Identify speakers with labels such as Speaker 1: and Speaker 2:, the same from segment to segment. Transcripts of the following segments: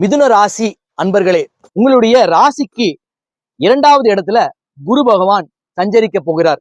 Speaker 1: மிதுன ராசி அன்பர்களே, உங்களுடைய ராசிக்கு 2வது இடத்துல குரு பகவான் சஞ்சரிக்க போகிறார்.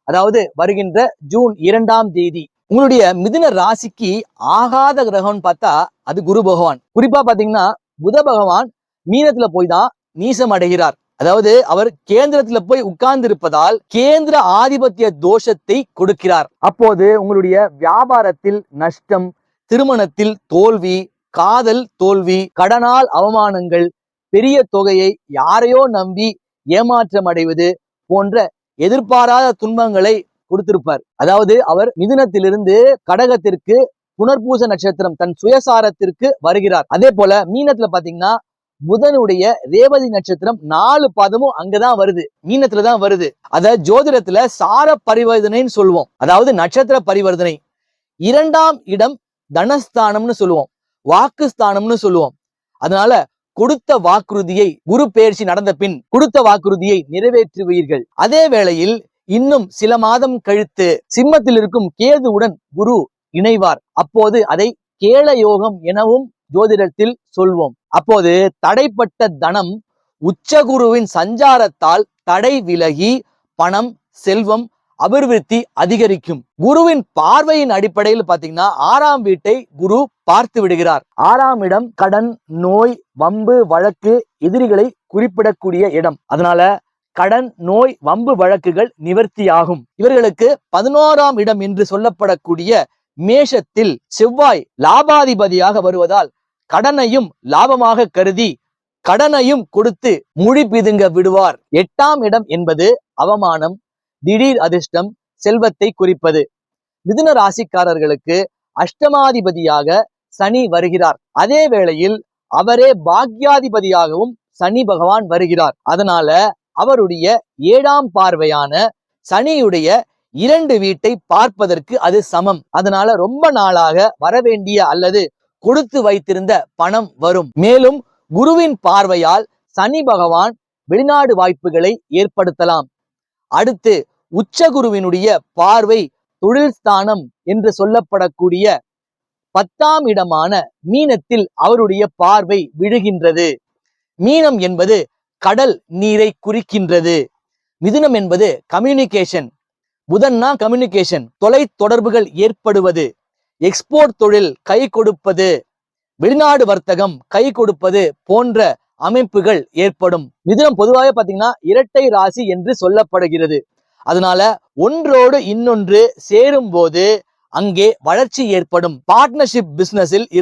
Speaker 1: அதாவது வருகின்ற ஜூன் 2ஆம் தேதி உங்களுடைய மிதுன ராசிக்கு ஆகாத கிரகம்னு பார்த்தா அது குரு பகவான். குறிப்பா பாத்தீங்கன்னா புத பகவான் மீனத்துல போய் தான் நீசம் அடைகிறார். அதாவது அவர் கேந்திரத்துல போய் உட்கார்ந்து இருப்பதால் கேந்திர ஆதிபத்திய தோஷத்தை கொடுக்கிறார். அப்போது உங்களுடைய வியாபாரத்தில் நஷ்டம், திருமணத்தில் தோல்வி, காதல் தோல்வி, கடனால் அவமானங்கள், பெரிய தொகையை யாரையோ நம்பி ஏமாற்றம் அடைவது போன்ற எதிர்பாராத துன்பங்களை கொடுத்திருப்பார். அதாவது அவர் மிதுனத்திலிருந்து கடகத்திற்கு புனர்பூச நட்சத்திரம் தன் சுயசாரத்திற்கு வருகிறார். அதே போல மீனத்துல பாத்தீங்கன்னா புதனுடைய ரேவதி நட்சத்திரம் 4 பாதமும் அங்கதான் வருது, மீனத்துலதான் வருது. அத ஜோதிடத்துல சார பரிவர்த்தனைன்னு சொல்லுவோம். அதாவது நட்சத்திர பரிவர்த்தனை. 2ஆம் இடம் தனஸ்தானம்னு சொல்லுவோம், வாக்குஸ்தானம்னு சொல்லுவோம். அதனால கொடுத்த வாக்குறுதியை குரு பெயர்ச்சி நடந்த பின் கொடுத்த வாக்குறுதியை நிறைவேற்றுவீர்கள். அதே வேளையில் இன்னும் சில மாதம் கழித்து சிம்மத்தில் இருக்கும் கேதுவுடன் குரு இணைவார். அப்போது அதை கேள யோகம் எனவும் ஜோதிடத்தில் சொல்வோம். அப்போது தடைப்பட்ட தனம் உச்சகுருவின் சஞ்சாரத்தால் தடை விலகி பணம், செல்வம், அபிவிருத்தி அதிகரிக்கும். குருவின் பார்வையின் அடிப்படையில் பாத்தீங்கன்னா 6ஆம் வீட்டை குரு பார்த்து விடுகிறார். 6ஆம் இடம் கடன், நோய், வம்பு, வழக்கு, எதிரிகளை குறிப்பிடக்கூடிய இடம். அதனால கடன், நோய், வம்பு வழக்குகள் நிவர்த்தியாகும். இவர்களுக்கு 11ஆம் இடம் என்று சொல்லப்படக்கூடிய மேஷத்தில் செவ்வாய் லாபாதிபதியாக வருவதால் கடனையும் லாபமாக கருதி கடனையும் கொடுத்து முழி பிதுங்க விடுவார். 8ஆம் இடம் என்பது அவமானம், திடீர் அதிர்ஷ்டம், செல்வத்தை குறிப்பது. மிதுன ராசிக்காரர்களுக்கு அஷ்டமாதிபதியாக சனி வருகிறார். அதே வேளையில் அவரே பாக்யாதிபதியாகவும் சனி பகவான் வருகிறார். அதனால அவருடைய 7ஆம் பார்வையான சனியுடைய 2 வீட்டை பார்ப்பதற்கு அது சமம். அதனால ரொம்ப நாளாக வரவேண்டிய அல்லது கொடுத்து வைத்திருந்த பணம் வரும். மேலும் குருவின் பார்வையால் சனி பகவான் வெளிநாடு வாய்ப்புகளை ஏற்படுத்தலாம். அடுத்து உச்சகுருவினுடைய பார்வை தொழில் ஸ்தானம் என்று சொல்லப்படக்கூடிய 10ஆம் இடமான மீனத்தில் அவருடைய பார்வை விழுகின்றது. மீனம் என்பது கடல் நீரை குறிக்கின்றது. மிதுனம் என்பது கம்யூனிகேஷன். புதன்னா கம்யூனிகேஷன், தொலை தொடர்புகள் ஏற்படுவது, எக்ஸ்போர்ட் தொழில் கை கொடுப்பது, வெளிநாடு வர்த்தகம் கை கொடுப்பது போன்ற அமைப்புகள் ஏற்படும். மிதுனம் பொதுவாக பாத்தீங்கன்னா இரட்டை ராசி என்று சொல்லப்படுகிறது. அதனால ஒன்றோடு இன்னொன்று சேரும் போது அங்கே வளர்ச்சி ஏற்படும். பார்ட்னர்ஷிப் பிசினஸில் இருந்து